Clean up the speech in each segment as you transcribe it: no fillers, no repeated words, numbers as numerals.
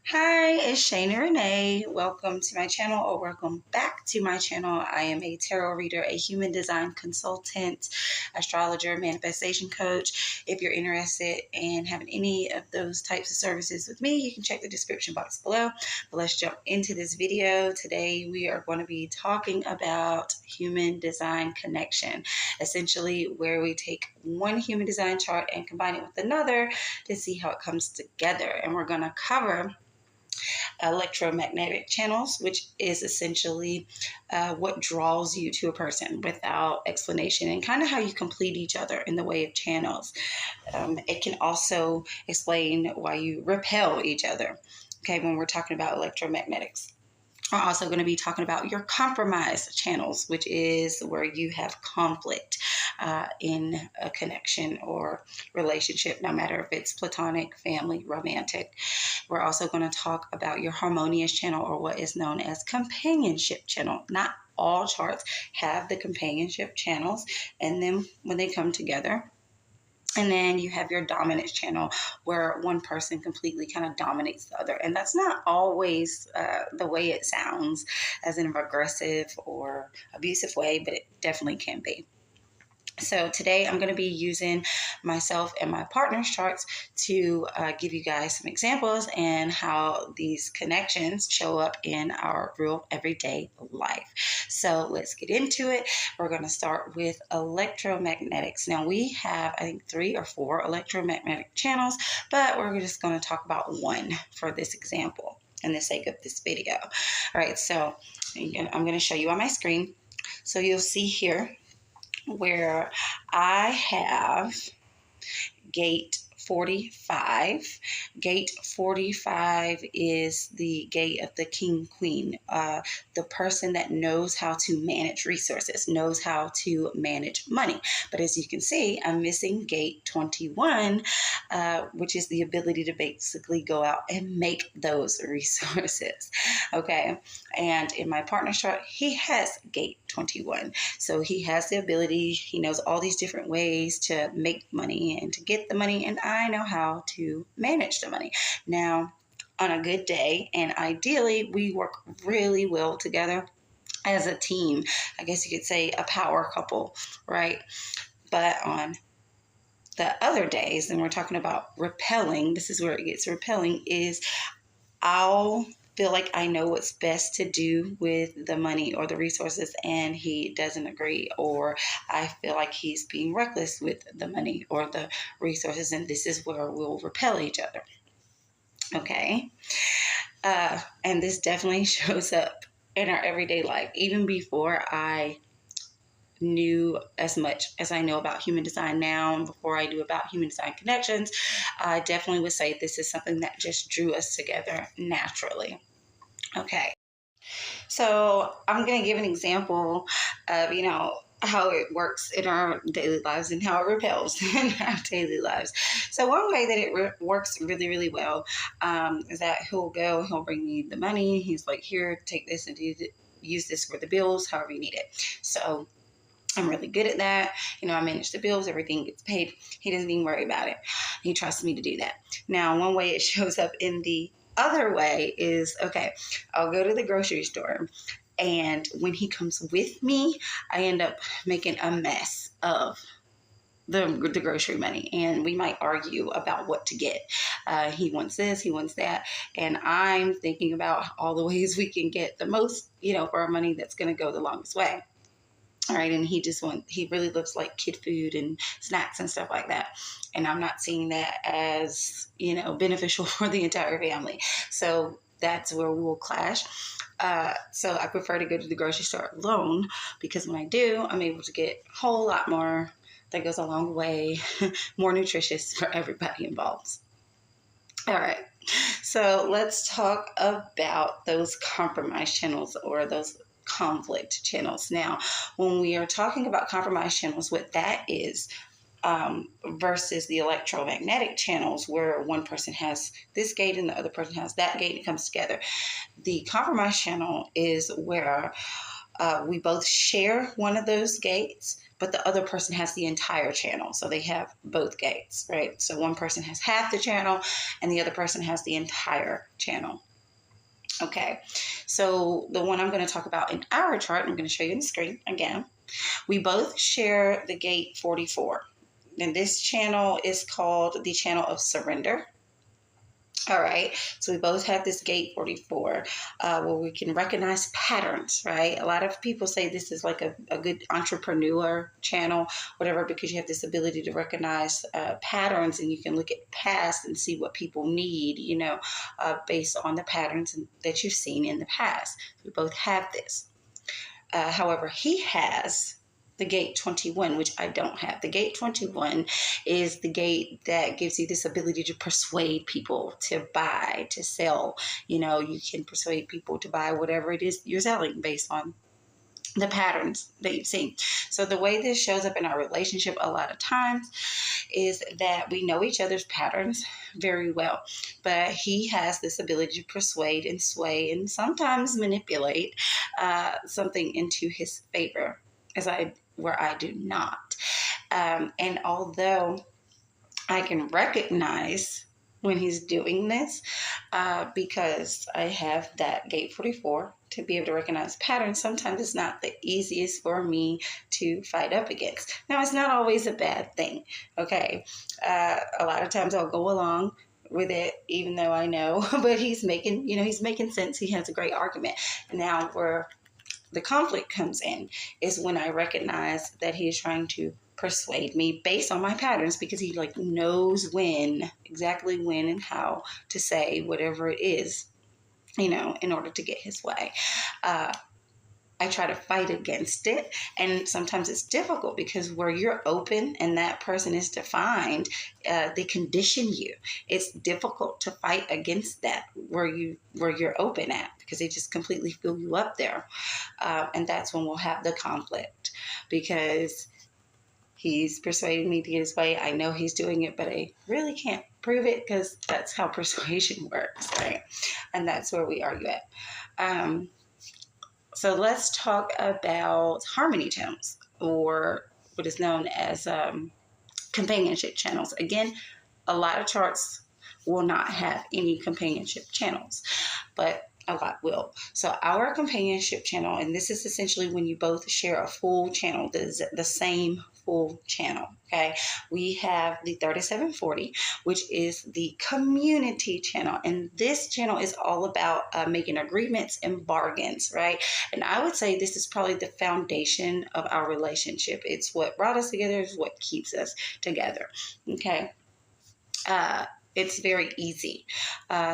Hi, it's Shayna Renee. Welcome to my channel, or welcome back to my channel. I am a tarot reader, a human design consultant, astrologer, manifestation coach. If you're interested in having any of those types of services with me, you can check the description box below. But let's jump into this video. Today, we are going to be talking about human design connection, essentially where we take one human design chart and combine it with another to see how it comes together. And we're going to cover electromagnetic channels, which is essentially what draws you to a person without explanation, and kind of how you complete each other in the way of channels. It can also explain why you repel each other, okay, when we're talking about electromagnetics. We're also going to be talking about your compromise channels, which is where you have conflict in a connection or relationship, no matter if it's platonic, family, romantic. We're also going to talk about your harmonious channel, or what is known as companionship channel. Not all charts have the companionship channels in them when they come together. And then you have your dominance channel, where one person completely kind of dominates the other. And that's not always the way it sounds, as in an aggressive or abusive way, but it definitely can be. So today I'm going to be using myself and my partner's charts to give you guys some examples and how these connections show up in our real everyday life. So let's get into it. We're going to start with electromagnetics. Now we have, I think, 3 or 4 electromagnetic channels, but we're just going to talk about one for this example and the sake of this video. All right, so I'm going to show you on my screen. So you'll see here where I have gate 45. Gate 45 is the gate of the king queen, the person that knows how to manage resources, knows how to manage money. But as you can see, I'm missing gate 21, which is the ability to basically go out and make those resources. Okay, and in my partner's chart, he has gate 21. So he has the ability, he knows all these different ways to make money and to get the money, and I know how to manage the money. Now, on a good day, and ideally, we work really well together as a team. I guess you could say a power couple, right? But on the other days, and we're talking about repelling, this is where it gets repelling, is I'll feel like I know what's best to do with the money or the resources, and he doesn't agree, or I feel like he's being reckless with the money or the resources, and this is where we'll repel each other. Okay, and this definitely shows up in our everyday life. Even before I knew as much as I know about human design now, and before I knew about human design connections, I definitely would say this is something that just drew us together naturally. Okay, so I'm going to give an example of, how it works in our daily lives and how it repels in our daily lives. So one way that it works really, really well is that he'll bring me the money. He's like, here, take this and use this for the bills, however you need it. So I'm really good at that. I manage the bills, everything gets paid. He doesn't even worry about it. He trusts me to do that. Now, one way it shows up in the other way is, okay, I'll go to the grocery store, and when he comes with me, I end up making a mess of the grocery money, and we might argue about what to get. He wants this, he wants that, and I'm thinking about all the ways we can get the most, for our money that's going to go the longest way. All right, and he really looks like kid food and snacks and stuff like that. And I'm not seeing that as, beneficial for the entire family. So that's where we'll clash. So I prefer to go to the grocery store alone, because when I do, I'm able to get a whole lot more that goes a long way, more nutritious for everybody involved. All right, so let's talk about those compromise channels, or those conflict channels. Now, when we are talking about compromise channels, what that is versus the electromagnetic channels, where one person has this gate and the other person has that gate, and it comes together. The compromise channel is where we both share one of those gates, but the other person has the entire channel. So they have both gates, right? So one person has half the channel and the other person has the entire channel. Okay, so the one I'm going to talk about in our chart, I'm going to show you on the screen again. We both share the gate 44. And this channel is called the channel of surrender. All right, so we both have this gate 44 where we can recognize patterns, right? A lot of people say this is like a good entrepreneur channel, whatever, because you have this ability to recognize patterns, and you can look at past and see what people need, based on the patterns that you've seen in the past. We both have this. However, he has the gate 21, which I don't have. The gate 21 is the gate that gives you this ability to persuade people to buy, to sell. You can persuade people to buy whatever it is you're selling based on the patterns that you've seen. So the way this shows up in our relationship a lot of times is that we know each other's patterns very well, but he has this ability to persuade and sway and sometimes manipulate something into his favor, where I do not. And although I can recognize when he's doing this, because I have that gate 44 to be able to recognize patterns, sometimes it's not the easiest for me to fight up against. Now, it's not always a bad thing, okay? A lot of times I'll go along with it, even though I know, but he's making sense. He has a great argument. And where the conflict comes in is when I recognize that he is trying to persuade me based on my patterns, because he knows exactly when and how to say whatever it is, in order to get his way. I try to fight against it, and sometimes it's difficult because where you're open and that person is defined, they condition you. It's difficult to fight against that where you're open at, because they just completely fill you up there, and that's when we'll have the conflict, because he's persuading me to get his way. I know he's doing it, but I really can't prove it, because that's how persuasion works, right? And that's where we argue at. So let's talk about harmony channels, or what is known as companionship channels. Again, a lot of charts will not have any companionship channels, but a lot will. So our companionship channel, and this is essentially when you both share a full channel, the same full channel, okay? We have the 3740, which is the community channel. And this channel is all about making agreements and bargains, right? And I would say this is probably the foundation of our relationship. It's what brought us together, it's what keeps us together, okay? It's very easy.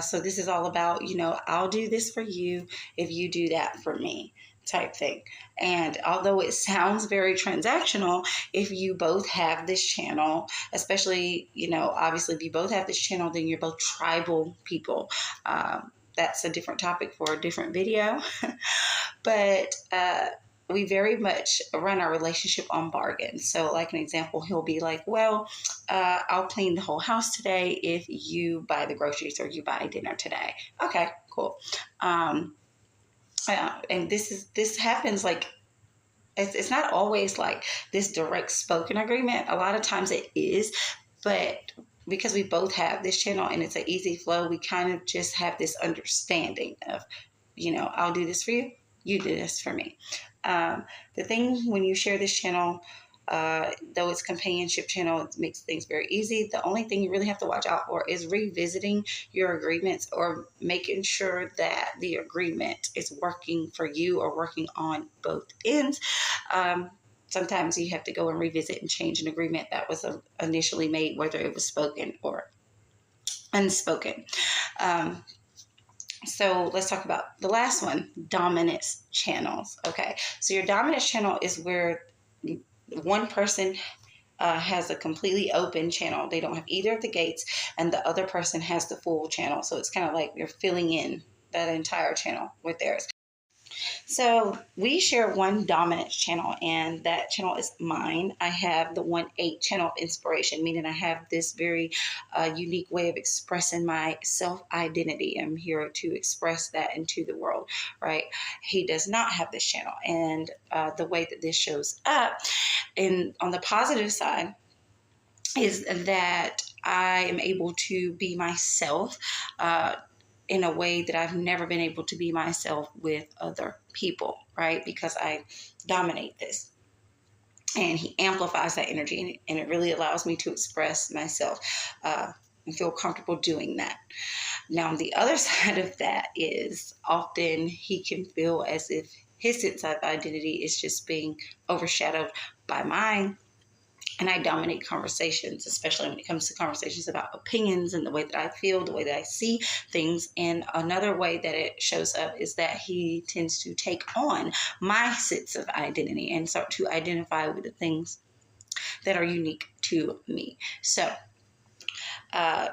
So this is all about, I'll do this for you if you do that for me type thing. And although it sounds very transactional, if you both have this channel, especially, obviously if you both have this channel, then you're both tribal people. That's a different topic for a different video. But we very much run our relationship on bargains. So like an example, he'll be like, well, I'll clean the whole house today if you buy the groceries or you buy dinner today. Okay, cool. And this happens it's not always like this direct spoken agreement. A lot of times it is, but because we both have this channel and it's an easy flow, we kind of just have this understanding of, I'll do this for you, you do this for me. The thing when you share this channel, though it's companionship channel, it makes things very easy. The only thing you really have to watch out for is revisiting your agreements, or making sure that the agreement is working for you or working on both ends. Sometimes you have to go and revisit and change an agreement that was initially made, whether it was spoken or unspoken. So let's talk about the last one, dominance channels. Okay, so your dominance channel is where one person has a completely open channel. They don't have either of the gates, and the other person has the full channel. So it's kind of like you're filling in that entire channel with theirs. So we share one dominance channel, and that channel is mine. I have the 1-8 channel of inspiration, meaning I have this very unique way of expressing my self identity. I'm here to express that into the world, right? He does not have this channel, and the way that this shows up, and on the positive side, is that I am able to be myself. In a way that I've never been able to be myself with other people, right? Because I dominate this. And he amplifies that energy, and it really allows me to express myself and feel comfortable doing that. Now, on the other side of that is often he can feel as if his sense of identity is just being overshadowed by mine, and I dominate conversations, especially when it comes to conversations about opinions and the way that I feel, the way that I see things. And another way that it shows up is that he tends to take on my sense of identity and start to identify with the things that are unique to me. So,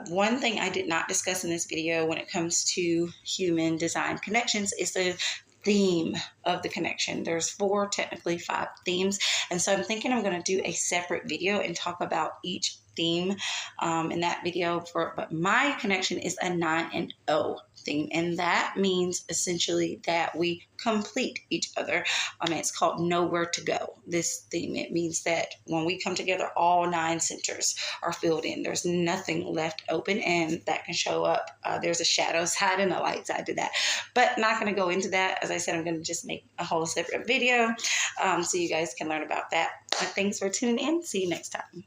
one thing I did not discuss in this video when it comes to human design connections is the theme of the connection. There's 4, technically 5 themes. And so I'm thinking I'm going to do a separate video and talk about each theme in that video. But my connection is a 9 and O theme. And that means essentially that we complete each other. It's called Know Where to Go, this theme. It means that when we come together, all 9 centers are filled in. There's nothing left open, and that can show up. There's a shadow side and a light side to that. But not going to go into that. As I said, I'm going to just make a whole separate video so you guys can learn about that. Thanks for tuning in. See you next time.